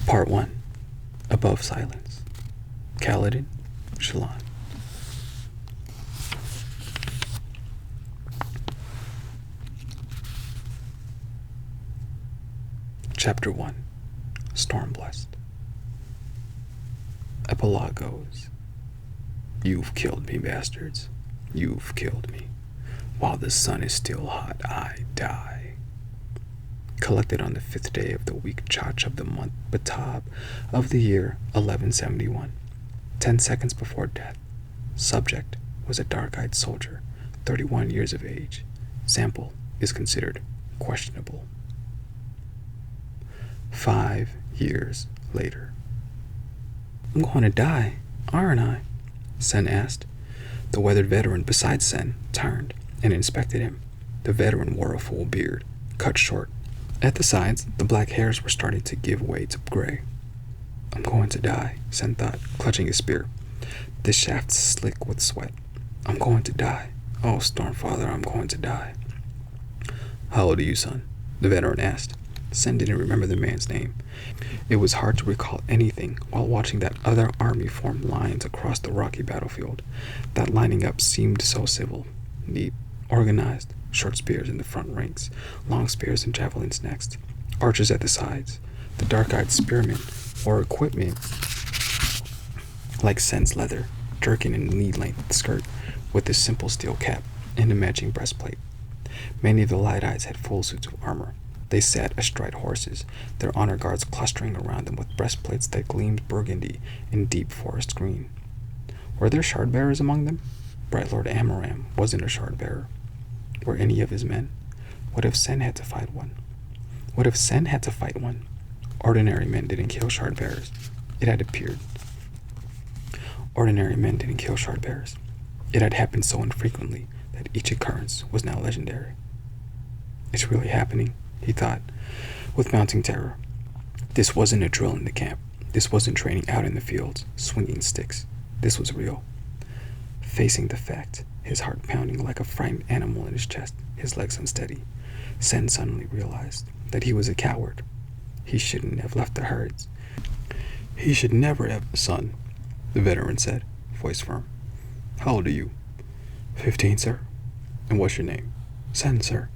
Part 1. Above Silence. Kaladin, Shallan. Chapter 1. Stormblessed. Epilogue goes, "You've killed me, bastards. You've killed me. While the sun is still hot, I die." Collected on the 5th day of the week Chach of the month Batab of the year 1171, 10 seconds before death. Subject was a dark-eyed soldier, 31 years of age. Sample is considered questionable. 5 years later. "I'm going to die, aren't I?" Sen asked. The weathered veteran beside Sen turned and inspected him. The veteran wore a full beard, cut short. At the sides, the black hairs were starting to give way to gray. "I'm going to die," Sen thought, clutching his spear. The shaft slick with sweat. "I'm going to die. Oh, Stormfather, I'm going to die." "How old are you, son?" the veteran asked. Sen didn't remember the man's name. It was hard to recall anything while watching that other army form lines across the rocky battlefield. That lining up seemed so civil, neat, organized. Short spears in the front ranks, long spears and javelins next, archers at the sides. The dark-eyed spearmen wore equipment like Sen's leather, jerkin and knee-length skirt with a simple steel cap and a matching breastplate. Many of the light eyes had full suits of armor. They sat astride horses, their honor guards clustering around them with breastplates that gleamed burgundy and deep forest green. Were there shard-bearers among them? Bright Lord Amaram wasn't a shard-bearer. Were any of his men? What if Sen had to fight one? What if Sen had to fight one? Ordinary men didn't kill shard-bearers. It had appeared. Ordinary men didn't kill shard-bearers. It had happened so infrequently that each occurrence was now legendary. "It's really happening," he thought, with mounting terror. This wasn't a drill in the camp. This wasn't training out in the fields, swinging sticks. This was real. Facing the fact, his heart pounding like a frightened animal in his chest, his legs unsteady, Sen suddenly realized that he was a coward. He shouldn't have left the herds. He should never have. "Son," the veteran said, voice firm. "How old are you?" 15, sir." "And what's your name?" "Sen, sir."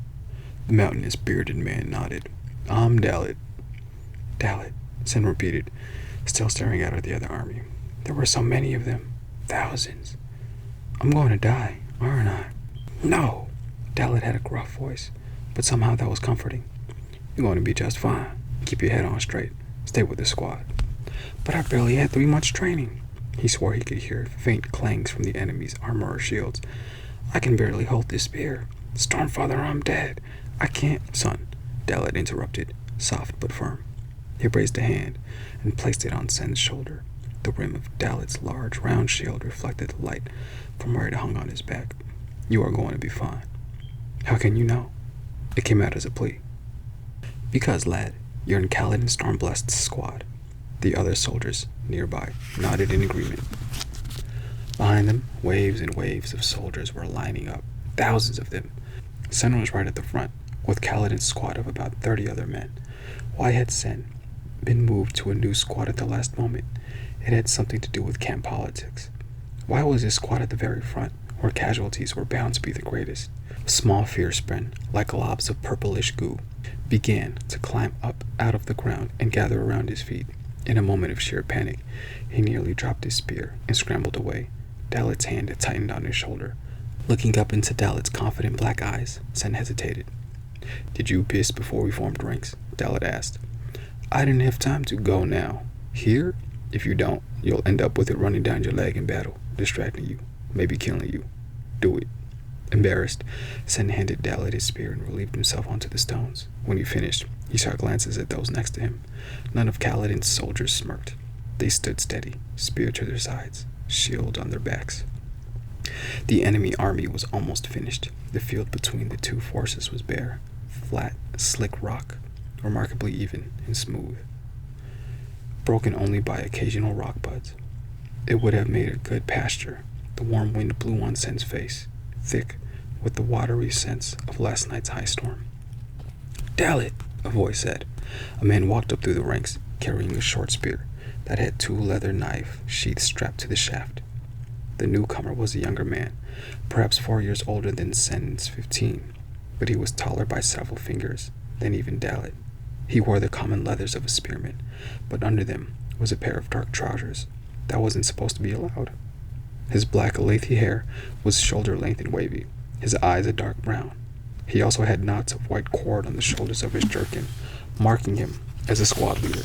The mountainous bearded man nodded. "I'm Dalit." "Dalit," Sen repeated, still staring out at the other army. There were so many of them. Thousands. "I'm going to die, aren't I?" "No!" Dalit had a gruff voice, but somehow that was comforting. "You're going to be just fine. Keep your head on straight. Stay with the squad." "But I barely had 3 months training." He swore he could hear faint clangs from the enemy's armor or shields. "I can barely hold this spear. Stormfather, I'm dead. I can't." "Son," Dalit interrupted, soft but firm. He raised a hand and placed it on Sen's shoulder. The rim of Dalit's large, round shield reflected the light from where it hung on his back. "You are going to be fine." "How can you know?" It came out as a plea. "Because, lad, you're in Kaladin Stormblessed's squad." The other soldiers nearby nodded in agreement. Behind them, waves and waves of soldiers were lining up, thousands of them. Sen was right at the front, with Kaladin's squad of about 30 other men. Why had Sen been moved to a new squad at the last moment? It had something to do with camp politics. Why was his squad at the very front, where casualties were bound to be the greatest? Small fear-spren, like globs of purplish goo, began to climb up out of the ground and gather around his feet. In a moment of sheer panic, he nearly dropped his spear and scrambled away. Dalit's hand had tightened on his shoulder. Looking up into Dalit's confident black eyes, Sen hesitated. "Did you piss before we formed ranks?" Dalit asked. "I didn't have time to go now. Here? If you don't, you'll end up with it running down your leg in battle, distracting you, maybe killing you. Do it." Embarrassed, Sen handed Dalit his spear and relieved himself onto the stones. When he finished, he shot glances at those next to him. None of Kaladin's soldiers smirked. They stood steady, spear to their sides, shield on their backs. The enemy army was almost finished. The field between the two forces was bare, flat, slick rock, remarkably even and smooth, broken only by occasional rock buds. It would have made a good pasture. The warm wind blew on Sen's face, thick with the watery scents of last night's high storm. "Dalit," a voice said. A man walked up through the ranks, carrying a short spear that had 2 leather knife sheaths strapped to the shaft. The newcomer was a younger man, perhaps 4 years older than Sen's 15, but he was taller by several fingers than even Dalit. He wore the common leathers of a spearman, but under them was a pair of dark trousers that wasn't supposed to be allowed. His black Alethi hair was shoulder-length and wavy, his eyes a dark brown. He also had knots of white cord on the shoulders of his jerkin, marking him as a squad leader.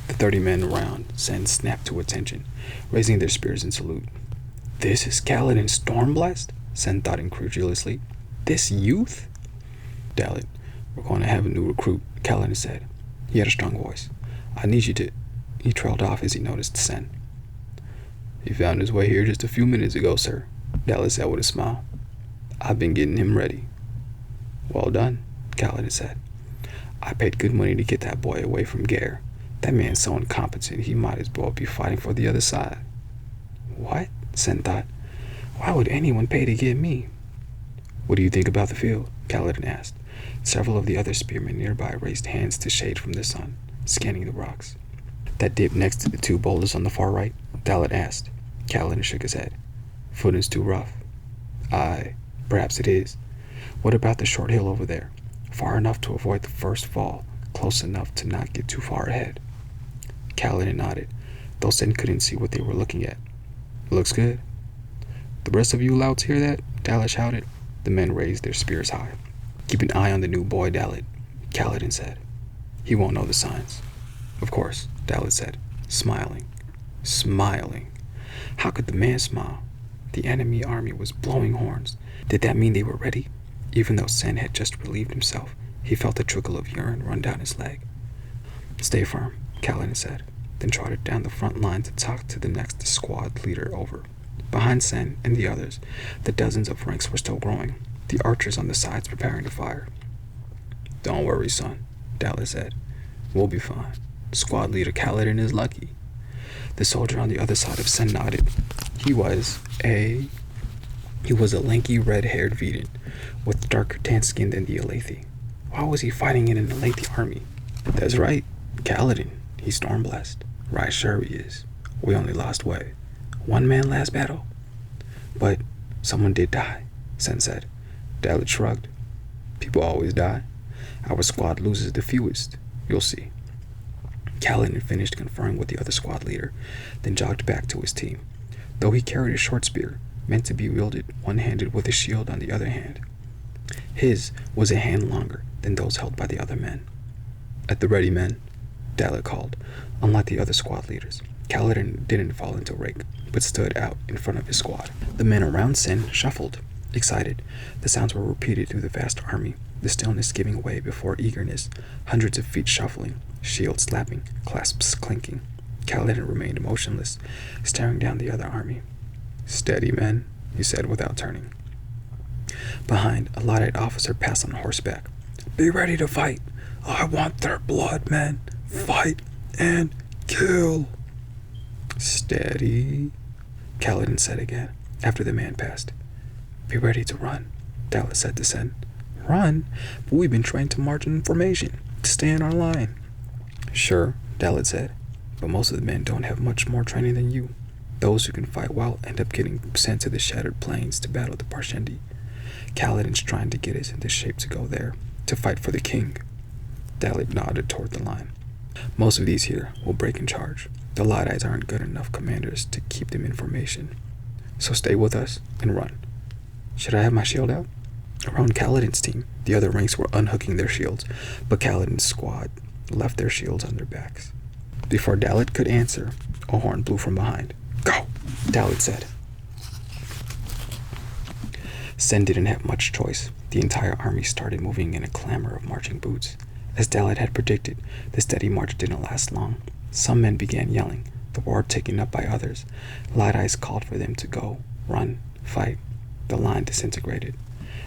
The 30 men around Sen snapped to attention, raising their spears in salute. "This is Kaladin Stormblast?" Sen thought incredulously. "This youth?" "Dalit, we're going to have a new recruit," Kaladin said. He had a strong voice. "I need you to—" He trailed off as he noticed Sen. "He found his way here just a few minutes ago, sir," Dalit said with a smile. "I've been getting him ready." "Well done," Kaladin said. "I paid good money to get that boy away from Gare. That man's so incompetent he might as well be fighting for the other side." "What?" Sen thought. "Why would anyone pay to get me?" "What do you think about the field?" Kaladin asked. Several of the other spearmen nearby raised hands to shade from the sun, scanning the rocks. "That dip next to the 2 boulders on the far right?" Dalit asked. Kaladin shook his head. "Footing's too rough." "Aye, perhaps it is. What about the short hill over there? Far enough to avoid the first fall, close enough to not get too far ahead." Kaladin nodded, though Sen couldn't see what they were looking at. "Looks good." "The rest of you louts hear that?" Dalit shouted. The men raised their spears high. "Keep an eye on the new boy, Dalit," Kaladin said. "He won't know the signs." "Of course," Dalit said, smiling. Smiling. How could the man smile? The enemy army was blowing horns. Did that mean they were ready? Even though Sen had just relieved himself, he felt a trickle of urine run down his leg. "Stay firm," Kaladin said, then trotted down the front line to talk to the next squad leader over. Behind Sen and the others, the dozens of ranks were still growing, the archers on the sides preparing to fire. "Don't worry, son," Dalit said. "We'll be fine. Squad leader Kaladin is lucky." The soldier on the other side of Sen nodded. He was a lanky, red-haired Vedan, with darker tan skin than the Alethi. Why was he fighting in an Alethi army? "That's right, Kaladin. He's Stormblast." "Right, sure he is. We only lost way. 1 man last battle." "But someone did die," Sen said. Dalit shrugged. "People always die. Our squad loses the fewest. You'll see." Kaladin finished conferring with the other squad leader, then jogged back to his team, though he carried a short spear, meant to be wielded one-handed with a shield on the other hand. His was a hand longer than those held by the other men. "At the ready, men," Dalit called. Unlike the other squad leaders, Kaladin didn't fall into rake, but stood out in front of his squad. The men around Sen shuffled, excited. The sounds were repeated through the vast army, the stillness giving way before eagerness, hundreds of feet shuffling, shields slapping, clasps clinking. Kaladin remained motionless, staring down the other army. "Steady, men," he said without turning. Behind, a light-eyed officer passed on horseback. "Be ready to fight. I want their blood, men. Fight and kill." "Steady," Kaladin said again, after the man passed. "Be ready to run," Dalit said to Sen. "Run? But we've been trained to march in formation, to stay in our line." "Sure," Dalit said, "but most of the men don't have much more training than you. Those who can fight well end up getting sent to the Shattered Plains to battle the Parshendi. Kaladin's trying to get us into shape to go there, to fight for the king." Dalit nodded toward the line. "Most of these here will break in charge. The Light-Eyes aren't good enough commanders to keep them in formation. So stay with us and run." "Should I have my shield out?" Around Kaladin's team, the other ranks were unhooking their shields, but Kaladin's squad left their shields on their backs. Before Dalit could answer, a horn blew from behind. "Go!" Dalit said. Sen didn't have much choice. The entire army started moving in a clamor of marching boots. As Dalit had predicted, the steady march didn't last long. Some men began yelling, the word taken up by others. Light-Eyes called for them to go, run, fight. The line disintegrated.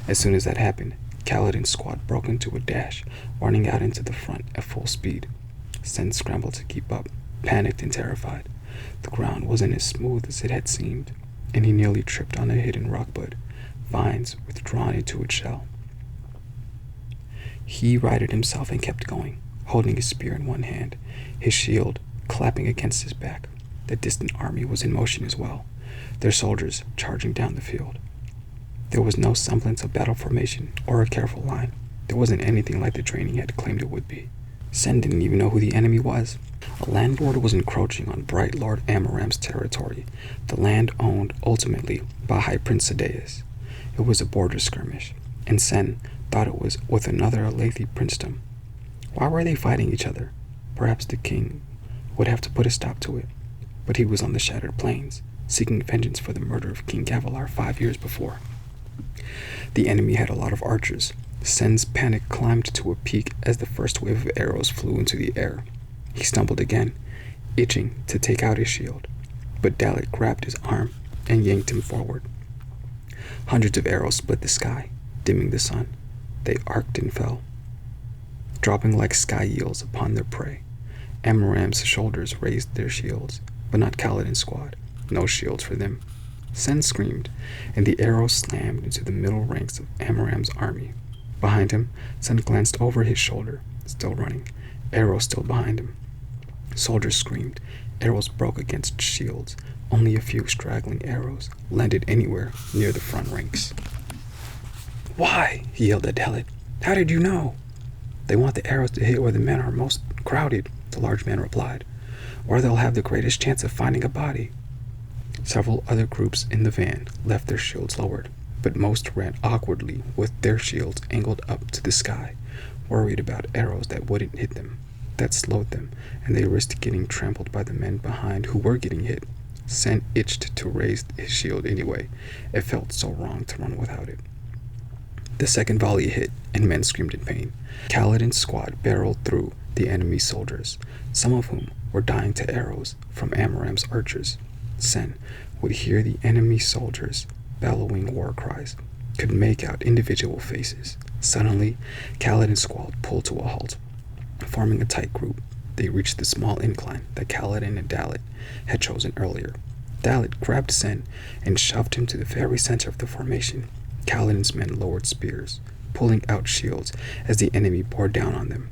As soon as that happened, Kaladin's squad broke into a dash, running out into the front at full speed. Sen scrambled to keep up, panicked and terrified. The ground wasn't as smooth as it had seemed, and he nearly tripped on a hidden rockbud, vines withdrawn into its shell. He righted himself and kept going, holding his spear in one hand, his shield clapping against his back. The distant army was in motion as well, their soldiers charging down the field. There was no semblance of battle formation or a careful line. There wasn't anything like the training had claimed it would be. Sen didn't even know who the enemy was. A landlord was encroaching on Bright Lord Amaram's territory, the land owned ultimately by High Prince Sadeas. It was a border skirmish, and Sen thought it was with another Alethi princedom. Why were they fighting each other? Perhaps the king would have to put a stop to it, but he was on the Shattered Plains, seeking vengeance for the murder of King Gavilar 5 years before. The enemy had a lot of archers. Sen's panic climbed to a peak as the first wave of arrows flew into the air. He stumbled again, itching to take out his shield, but Dalit grabbed his arm and yanked him forward. Hundreds of arrows split the sky, dimming the sun. They arced and fell, dropping like sky eels upon their prey. Amaram's shoulders raised their shields, but not Kaladin's squad. No shields for them. Sen screamed, and the arrows slammed into the middle ranks of Amaram's army. Behind him, Sen glanced over his shoulder, still running, arrows still behind him. Soldiers screamed. Arrows broke against shields. Only a few straggling arrows landed anywhere near the front ranks. "Why?" he yelled at Dalit. "How did you know?" "They want the arrows to hit where the men are most crowded," the large man replied, "or they'll have the greatest chance of finding a body." Several other groups in the van left their shields lowered, but most ran awkwardly with their shields angled up to the sky, worried about arrows that wouldn't hit them, that slowed them, and they risked getting trampled by the men behind who were getting hit. Sen itched to raise his shield anyway. It felt so wrong to run without it. The second volley hit, and men screamed in pain. Kaladin's squad barreled through the enemy soldiers, some of whom were dying to arrows from Amaram's archers. Sen would hear the enemy soldiers bellowing war cries, could make out individual faces. Suddenly, Kaladin's squad pulled to a halt. Forming a tight group, they reached the small incline that Kaladin and Dalit had chosen earlier. Dalit grabbed Sen and shoved him to the very center of the formation. Kaladin's men lowered spears, pulling out shields as the enemy bore down on them.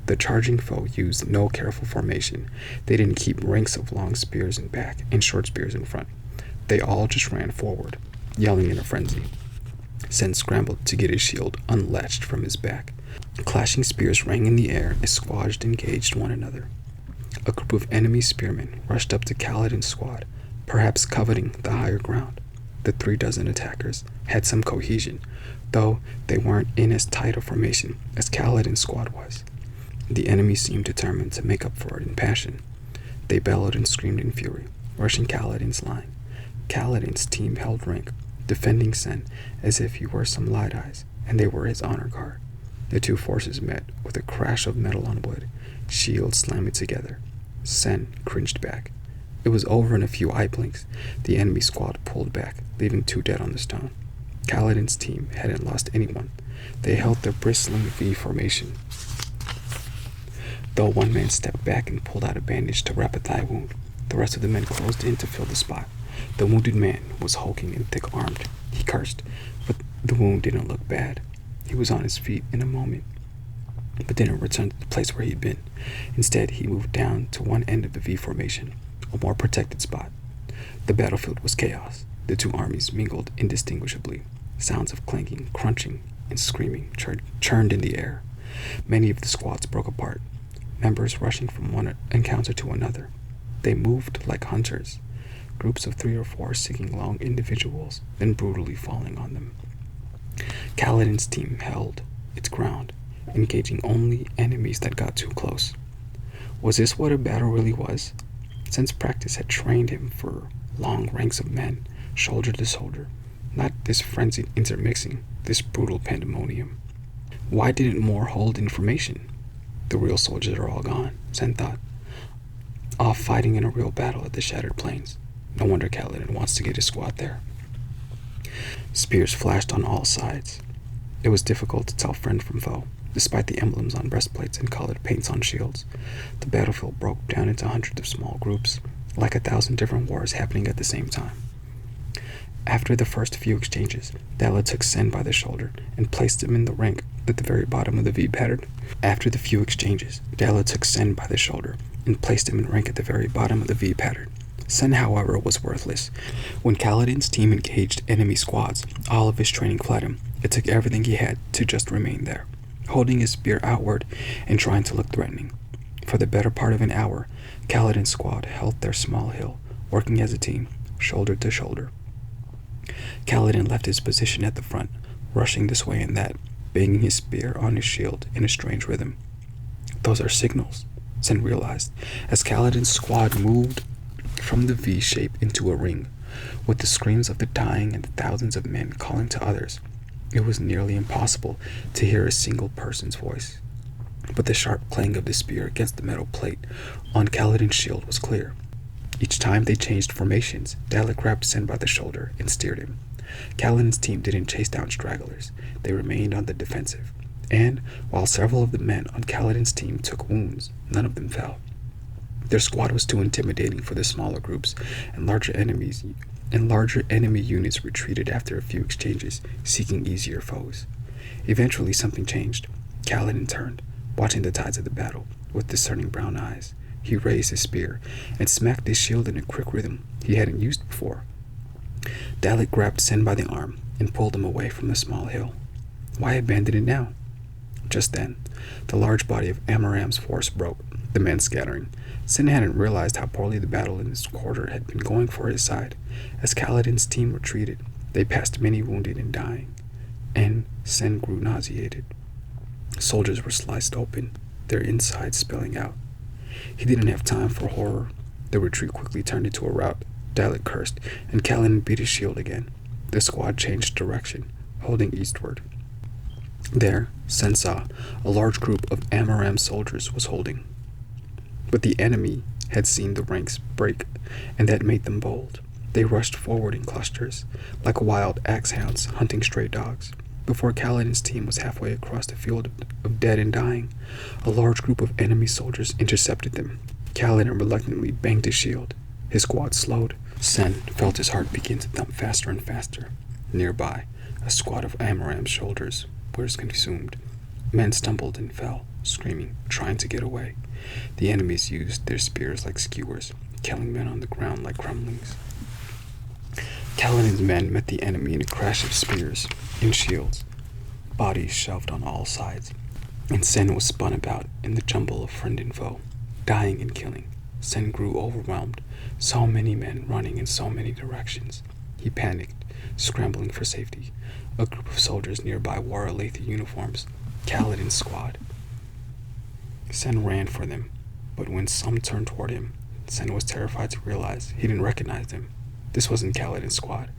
The charging foe used no careful formation. They didn't keep ranks of long spears in back and short spears in front. They all just ran forward, yelling in a frenzy. Sen scrambled to get his shield unlatched from his back. Clashing spears rang in the air as squads engaged one another. A group of enemy spearmen rushed up to Kaladin's squad, perhaps coveting the higher ground. The 36 attackers had some cohesion, though they weren't in as tight a formation as Kaladin's squad was. The enemy seemed determined to make up for it in passion. They bellowed and screamed in fury, rushing Kaladin's line. Kaladin's team held rank, defending Sen as if he were some light eyes, and they were his honor guard. The two forces met with a crash of metal on wood, shields slamming together. Sen cringed back. It was over in a few eye blinks. The enemy squad pulled back, leaving 2 dead on the stone. Kaladin's team hadn't lost anyone. They held their bristling V formation, though one man stepped back and pulled out a bandage to wrap a thigh wound. The rest of the men closed in to fill the spot. The wounded man was hulking and thick-armed. He cursed, but the wound didn't look bad. He was on his feet in a moment, but didn't return to the place where he'd been. Instead, he moved down to one end of the V formation, a more protected spot. The battlefield was chaos. The two armies mingled indistinguishably. Sounds of clanking, crunching, and screaming churned in the air. Many of the squads broke apart, members rushing from one encounter to another. They moved like hunters, groups of 3 or 4 seeking long individuals, then brutally falling on them. Kaladin's team held its ground, engaging only enemies that got too close. Was this what a battle really was? Since practice had trained him for long ranks of men, shoulder to shoulder, not this frenzied intermixing, this brutal pandemonium. Why didn't more hold information? The real soldiers are all gone, Sen thought, off fighting in a real battle at the Shattered Plains. No wonder Kaladin wants to get his squad there. Spears flashed on all sides. It was difficult to tell friend from foe, despite the emblems on breastplates and colored paints on shields. The battlefield broke down into hundreds of small groups, like 1,000 different wars happening at the same time. After the first few exchanges, Dalit took Sen by the shoulder and placed him in the at the very bottom of the V pattern. After the few exchanges, Dalla took Sen by the shoulder and placed him in rank at the very bottom of the V pattern. Sen, however, was worthless. When Kaladin's team engaged enemy squads, all of his training fled him. It took everything he had to just remain there, holding his spear outward and trying to look threatening. For the better part of an hour, Kaladin's squad held their small hill, working as a team, shoulder to shoulder. Kaladin left his position at the front, rushing this way and that, banging his spear on his shield in a strange rhythm. Those are signals, Sen realized, as Kaladin's squad moved from the V shape into a ring, with the screams of the dying and the thousands of men calling to others. It was nearly impossible to hear a single person's voice, but the sharp clang of the spear against the metal plate on Kaladin's shield was clear. Each time they changed formations, Dalla grabbed Sen by the shoulder and steered him. Kaladin's team didn't chase down stragglers. They remained on the defensive. And, while several of the men on Kaladin's team took wounds, none of them fell. Their squad was too intimidating for the smaller groups, and larger enemy units retreated after a few exchanges, seeking easier foes. Eventually something changed. Kaladin turned, watching the tides of the battle, with discerning brown eyes. He raised his spear and smacked his shield in a quick rhythm he hadn't used before. Dalla grabbed Sen by the arm and pulled him away from the small hill. Why abandon it now? Just then, the large body of Amaram's force broke, the men scattering. Sen hadn't realized how poorly the battle in this quarter had been going for his side. As Kaladin's team retreated, they passed many wounded and dying, and Sen grew nauseated. Soldiers were sliced open, their insides spilling out. He didn't have time for horror. The retreat quickly turned into a rout. Dalla cursed, and Kaladin beat his shield again. The squad changed direction, holding eastward. There, Sen saw a large group of Amaram soldiers was holding. But the enemy had seen the ranks break, and that made them bold. They rushed forward in clusters, like wild axe hounds hunting stray dogs. Before Kaladin's team was halfway across the field of dead and dying, a large group of enemy soldiers intercepted them. Kaladin reluctantly banged his shield. His squad slowed. Sen felt his heart begin to thump faster and faster. Nearby, a squad of Amaram's soldiers was consumed. Men stumbled and fell, screaming, trying to get away. The enemies used their spears like skewers, killing men on the ground like crumblings. Kaladin's men met the enemy in a crash of spears and shields, bodies shoved on all sides, and Sen was spun about in the jumble of friend and foe, dying and killing. Sen grew overwhelmed, so many men running in so many directions. He panicked, scrambling for safety. A group of soldiers nearby wore Alethi uniforms, Kaladin's squad. Sen ran for them, but when some turned toward him, Sen was terrified to realize he didn't recognize them. This wasn't Kaladin's squad,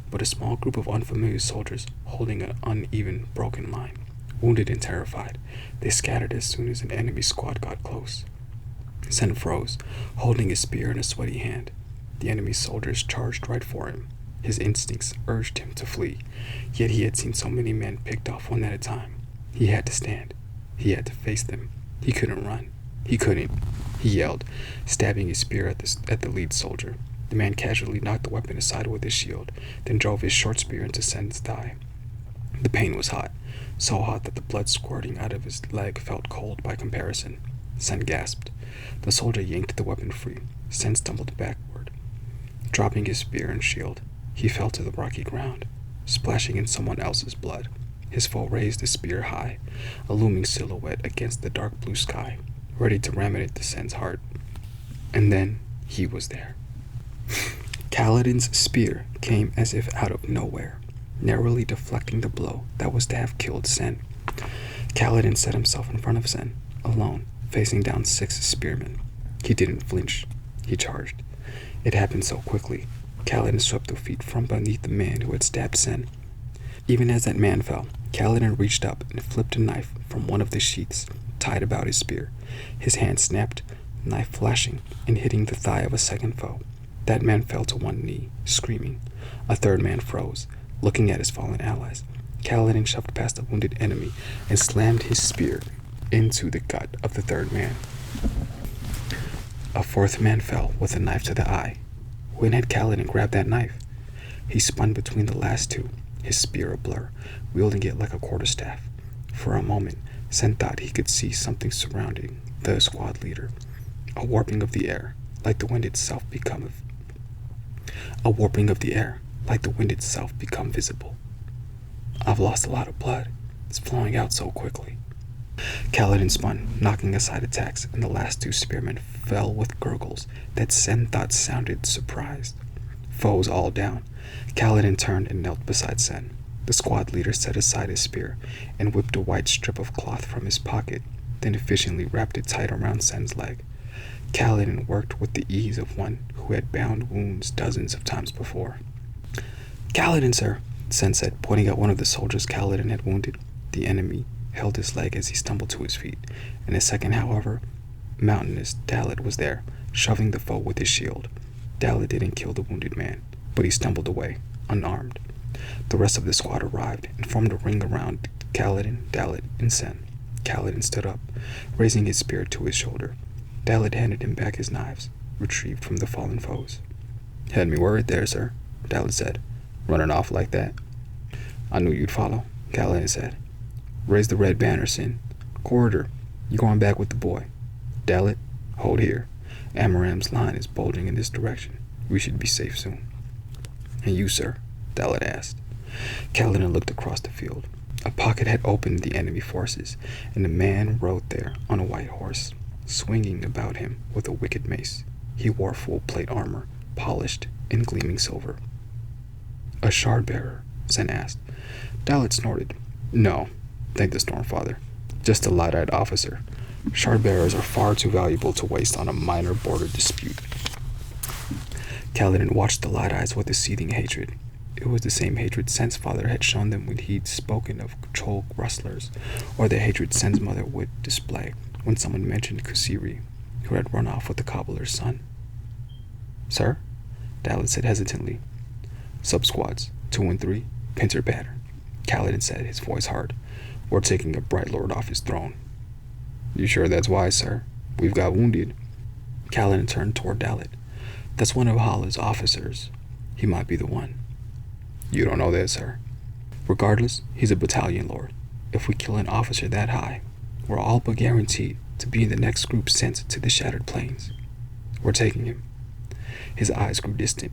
but a small group of unfamiliar soldiers holding an uneven, broken line. Wounded and terrified, they scattered as soon as an enemy squad got close. Sen froze, holding his spear in a sweaty hand. The enemy soldiers charged right for him. His instincts urged him to flee, yet he had seen so many men picked off one at a time. He had to stand. He had to face them. He couldn't run. He couldn't. He yelled, stabbing his spear at the lead soldier. The man casually knocked the weapon aside with his shield, then drove his short spear into Sen's thigh. The pain was hot, so hot that the blood squirting out of his leg felt cold by comparison. Sen gasped. The soldier yanked the weapon free. Sen stumbled backward. Dropping his spear and shield, he fell to the rocky ground, splashing in someone else's blood. His foe raised his spear high, a looming silhouette against the dark blue sky, ready to ram it into Sen's heart. And then he was there. Kaladin's spear came as if out of nowhere, narrowly deflecting the blow that was to have killed Sen. Kaladin set himself in front of Sen, alone, facing down 6 spearmen. He didn't flinch. He charged. It happened so quickly. Kaladin swept the feet from beneath the man who had stabbed Sen. Even as that man fell, Kaladin reached up and flipped a knife from one of the sheaths tied about his spear. His hand snapped, knife flashing and hitting the thigh of a second foe. That man fell to one knee, screaming. A third man froze, looking at his fallen allies. Kaladin shoved past the wounded enemy and slammed his spear into the gut of the third man. A fourth man fell with a knife to the eye. When had Kaladin grabbed that knife? He spun between the last two, his spear a blur, wielding it like a quarterstaff. For a moment, Sen thought he could see something surrounding the squad leader. A warping of the air, like the wind itself become visible. I've lost a lot of blood. It's flowing out so quickly. Kaladin spun, knocking aside attacks, and the last two spearmen fell with gurgles that Sen thought sounded surprised. Foes all down, Kaladin turned and knelt beside Sen. The squad leader set aside his spear and whipped a white strip of cloth from his pocket, then efficiently wrapped it tight around Sen's leg. Kaladin worked with the ease of one who had bound wounds dozens of times before. "Kaladin, sir," Sen said, pointing at one of the soldiers Kaladin had wounded. The enemy held his leg as he stumbled to his feet. In a second, however, mountainous Dalit was there, shoving the foe with his shield. Dalit didn't kill the wounded man, but he stumbled away, unarmed. The rest of the squad arrived and formed a ring around Kaladin, Dalit, and Sen. Kaladin stood up, raising his spear to his shoulder. Dalit handed him back his knives, retrieved from the fallen foes. "Had me worried there, sir," Dalit said, "running off like that." "I knew you'd follow," Kaladin said. "Raise the red banner, Sen. Corridor, you going back with the boy. Dalit, hold here. Amaram's line is bulging in this direction. We should be safe soon." "And you, sir?" Dalit asked. Kaladin looked across the field. A pocket had opened the enemy forces, and a man rode there on a white horse, swinging about him with a wicked mace. He wore full plate armor, polished and gleaming silver. "A shard bearer?" Sen asked. Dalit snorted. "No, thank the Stormfather. Just a light-eyed officer. Shard bearers are far too valuable to waste on a minor border dispute." Kaladin watched the light eyes with a seething hatred. It was the same hatred Sen's father had shown them when he'd spoken of troll rustlers, or the hatred Sen's mother would display when someone mentioned Kusiri, who had run off with the cobbler's son. "Sir?" Dalit said hesitantly. "Sub-squads, 2 and 3, pincer pattern," Kaladin said, his voice hard. "We're taking a Bright Lord off his throne." "You sure that's wise, sir? We've got wounded." Kaladin turned toward Dalit. "That's one of Hala's officers. He might be the one." "You don't know that, sir." "Regardless, he's a battalion lord. If we kill an officer that high, we're all but guaranteed to be in the next group sent to the Shattered Plains. We're taking him." His eyes grew distant.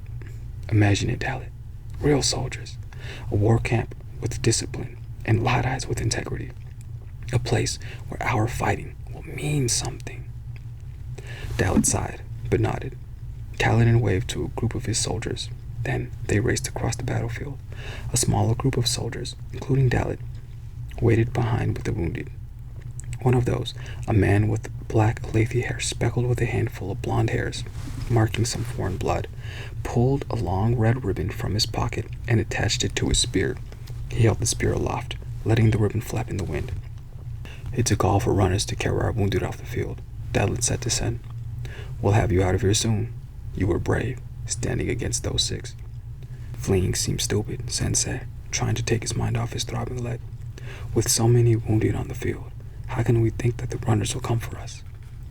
"Imagine it, Dalit. Real soldiers. A war camp with discipline and light eyes with integrity. A place where our fighting will mean something." Dalit sighed, but nodded. Kaladin waved to a group of his soldiers. Then they raced across the battlefield. A smaller group of soldiers, including Dalit, waited behind with the wounded. One of those, a man with black lathy hair speckled with a handful of blonde hairs, marking some foreign blood, pulled a long red ribbon from his pocket and attached it to his spear. He held the spear aloft, letting the ribbon flap in the wind. "It's a call for runners to carry our wounded off the field," Dalit said to Sen. "We'll have you out of here soon. You were brave, standing against those 6. "Fleeing seems stupid," Sen said, trying to take his mind off his throbbing leg. "With so many wounded on the field, how can we think that the runners will come for us?"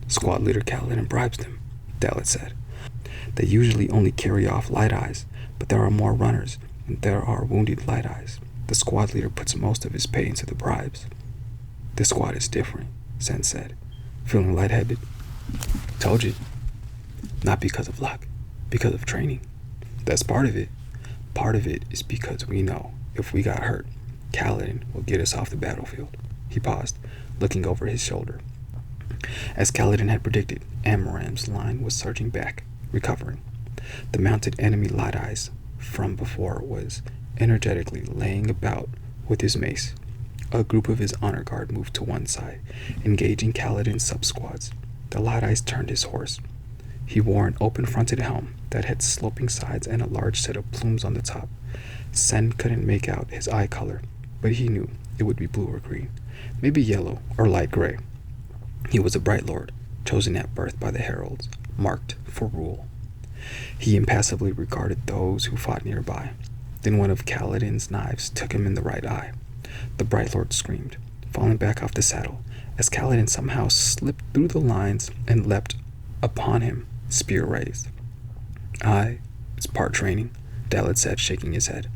"Squad leader Kaladin bribes them," Dalit said. "They usually only carry off light eyes, but there are more runners than there are wounded light eyes. The squad leader puts most of his pay into the bribes." "This squad is different," Sen said, feeling lightheaded. "Told you. Not because of luck, because of training. That's part of it. Part of it is because we know if we got hurt, Kaladin will get us off the battlefield." He paused, looking over his shoulder. As Kaladin had predicted, Amaram's line was surging back, recovering. The mounted enemy light eyes from before was energetically laying about with his mace. A group of his honor guard moved to one side, engaging Kaladin's sub-squads. The light eyes turned his horse. He wore an open-fronted helm that had sloping sides and a large set of plumes on the top. Sen couldn't make out his eye color, but he knew it would be blue or green, maybe yellow or light gray. He was a Bright Lord, chosen at birth by the heralds, marked for rule. He impassively regarded those who fought nearby. Then one of Kaladin's knives took him in the right eye. The Bright Lord screamed, falling back off the saddle, as Kaladin somehow slipped through the lines and leapt upon him, spear raised. It's part training," Dalit said, shaking his head.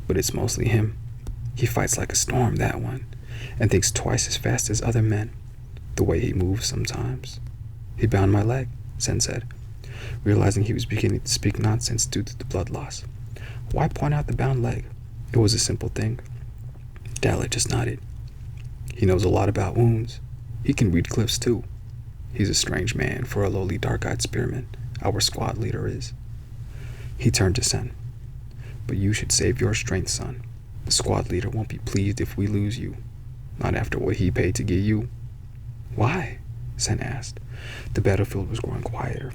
"But it's mostly him. He fights like a storm, that one. and thinks twice as fast as other men. The way he moves sometimes. He bound my leg, Sen said, realizing he was beginning to speak nonsense due to the blood loss. Why point out the bound leg? It was a simple thing. Dalit just nodded. He knows a lot about wounds. He can read clips too. He's a strange man for a lowly dark-eyed spearman, our squad leader is. He turned to Sen. But you should save your strength, son. The squad leader won't be pleased if we lose you. Not after what he paid to get you. Why? Sen asked. The battlefield was growing quieter,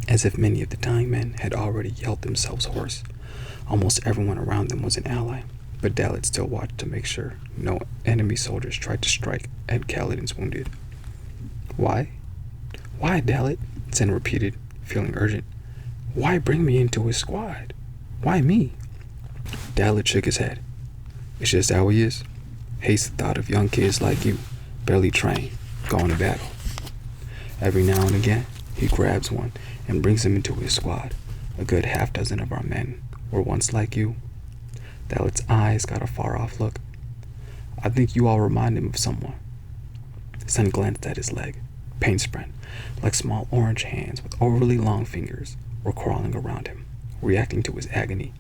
as if many of the dying men had already yelled themselves hoarse. Almost everyone around them was an ally, but Dalit still watched to make sure no enemy soldiers tried to strike at Kaladin's wounded. Why? Why, Dalit? Sen repeated, feeling urgent. Why bring me into his squad? Why me? Dalit shook his head. It's just how he is. Hates the thought of young kids like you, barely trained, going to battle. Every now and again, he grabs one and brings him into his squad. A good half-dozen of our men were once like you. Dalit's eyes got a far-off look. I think you all remind him of someone. Sen glanced at his leg. Pain spread, like small orange hands with overly long fingers, were crawling around him, reacting to his agony.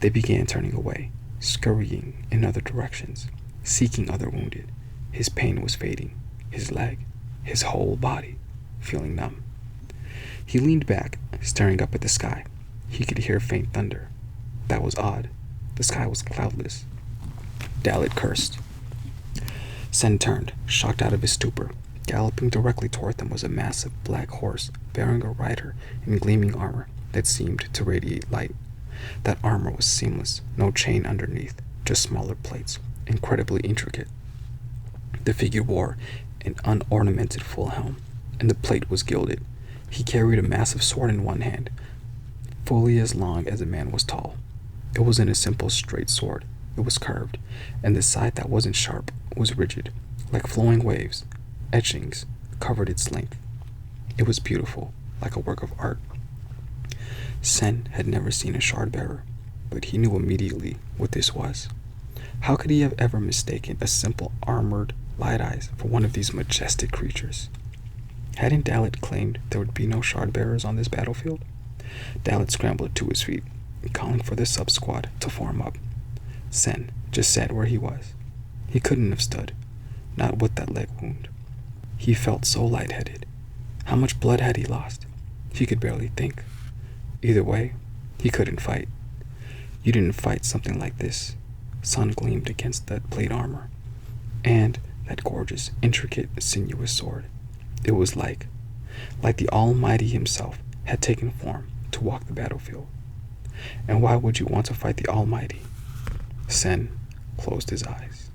They began turning away, scurrying in other directions, seeking other wounded. His pain was fading, his leg, his whole body, feeling numb. He leaned back, staring up at the sky. He could hear faint thunder. That was odd. The sky was cloudless. Dalit cursed. Sen turned, shocked out of his stupor. Galloping directly toward them was a massive black horse bearing a rider in gleaming armor that seemed to radiate light. That armor was seamless, no chain underneath, just smaller plates, incredibly intricate. The figure wore an unornamented full helm, and the plate was gilded. He carried a massive sword in one hand, fully as long as a man was tall. It wasn't a simple straight sword. It was curved, and the side that wasn't sharp was rigid, like flowing waves. Etchings covered its length. It was beautiful, like a work of art. Sen had never seen a shard-bearer, but he knew immediately what this was. How could he have ever mistaken a simple armored light eyes for one of these majestic creatures? Hadn't Dalit claimed there would be no shard-bearers on this battlefield? Dalit scrambled to his feet, calling for the sub-squad to form up. Sen just sat where he was. He couldn't have stood, not with that leg wound. He felt so lightheaded. How much blood had he lost? He could barely think. Either way, he couldn't fight. You didn't fight something like this. Sun gleamed against that plate armor, and that gorgeous, intricate, sinuous sword. It was like the Almighty himself had taken form to walk the battlefield. And why would you want to fight the Almighty? Sen closed his eyes.